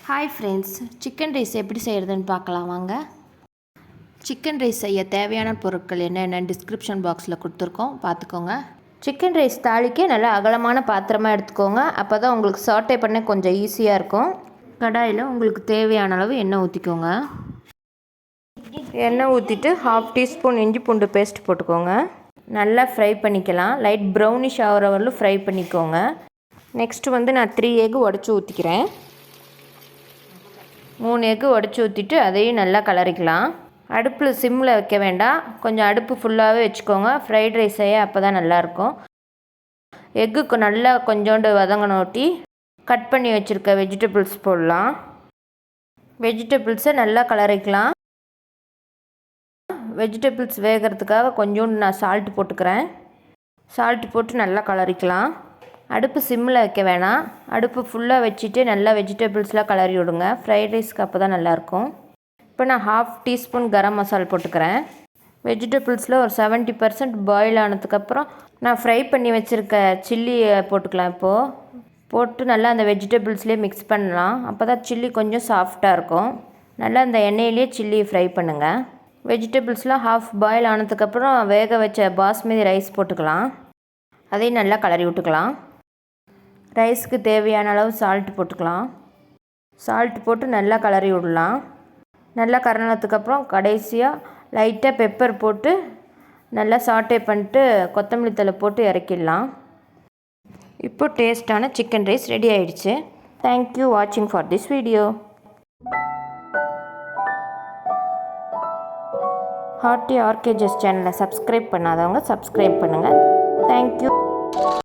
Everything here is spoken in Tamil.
ஹாய் ஃப்ரெண்ட்ஸ், சிக்கன் ரைஸ் எப்படி செய்கிறதுன்னு பார்க்கலாம் வாங்க. சிக்கன் ரைஸ் செய்ய தேவையான பொருட்கள் என்னென்ன டிஸ்கிரிப்ஷன் பாக்ஸில் கொடுத்துருக்கோம், பார்த்துக்கோங்க. சிக்கன் ரைஸ் தாளிக்க நல்லா அகலமான பாத்திரமாக எடுத்துக்கோங்க. அப்போ தான் உங்களுக்கு சாட்டே பண்ண கொஞ்சம் ஈஸியாக இருக்கும். கடாயில் உங்களுக்கு தேவையான அளவு எண்ணெய் ஊற்றிக்கோங்க. எண்ணெய் ஊற்றிட்டு 1/2 டீஸ்பூன் இஞ்சி பூண்டு பேஸ்ட் போட்டுக்கோங்க. நல்லா ஃப்ரை பண்ணிக்கலாம். லைட் ப்ரௌனிஷ் ஆகிற வரலும் ஃப்ரை பண்ணிக்கோங்க. நெக்ஸ்ட்டு நான் 3 எக் உடச்சி ஊற்றிக்கிறேன். 3 எக்கு உடச்சி ஊற்றிட்டு அதையும் நல்லா கலரிக்கலாம். அடுப்பில் சிம்மில் வைக்க வேண்டாம், கொஞ்சம் அடுப்பு ஃபுல்லாகவே வச்சுக்கோங்க. ஃப்ரைட் ரைஸ் செய்ய அப்போ தான் நல்லாயிருக்கும். எக்குக்கு நல்லா கொஞ்சோண்டு வதங்கனோட்டி கட் பண்ணி வச்சுருக்க வெஜிடபிள்ஸ் போடலாம். வெஜிடபிள்ஸை நல்லா கலரிக்கலாம். வெஜிடபிள்ஸ் வேகிறதுக்காக கொஞ்சோண்டு நான் சால்ட் போட்டுக்கிறேன். சால்ட் போட்டு நல்லா கலரிக்கலாம். அடுப்பு சிம்மில் வைக்க வேணாம், அடுப்பு ஃபுல்லாக வச்சுட்டு நல்லா வெஜிடபிள்ஸ்லாம் கலரி விடுங்க. ஃப்ரைட் ரைஸ்க்கு அப்போ தான் நல்லாயிருக்கும். இப்போ நான் 1/2 டீஸ்பூன் கரம் மசாலா போட்டுக்கிறேன். வெஜிடபிள்ஸில் ஒரு 70% பாயில் ஆனதுக்கப்புறம் நான் ஃப்ரை பண்ணி வச்சுருக்க சில்லியை போட்டுக்கலாம். இப்போது போட்டு நல்லா அந்த வெஜிடபிள்ஸ்லேயே மிக்ஸ் பண்ணலாம். அப்போ தான் சில்லி கொஞ்சம் சாஃப்டாக இருக்கும். நல்லா அந்த எண்ணெயிலே சில்லி ஃப்ரை பண்ணுங்கள். வெஜிடபிள்ஸ்லாம் 1/2 பாயில் ஆனதுக்கப்புறம் வேக வச்ச பாஸ்மதி ரைஸ் போட்டுக்கலாம். அதையும் நல்லா கலரி விட்டுக்கலாம். ரைஸ்க்கு தேவையான அளவு சால்ட் போட்டுக்கலாம். சால்ட் போட்டு நல்லா கலரி விடலாம். நல்லா கலரினதுக்கப்புறம் கடைசியாக லைட்டாக பெப்பர் போட்டு நல்லா சாட்டே பண்ணிட்டு கொத்தமல்லி தழை போட்டு இறக்கிடலாம். இப்போ டேஸ்ட்டான சிக்கன் ரைஸ் ரெடி ஆயிடுச்சு. தேங்க்யூ வாட்சிங் ஃபார் திஸ் வீடியோ. ஹார்ட்டி ஆர்கேஜஸ் சேனலை சப்ஸ்கிரைப் பண்ணாதவங்க சப்ஸ்கிரைப் பண்ணுங்கள். தேங்க்யூ.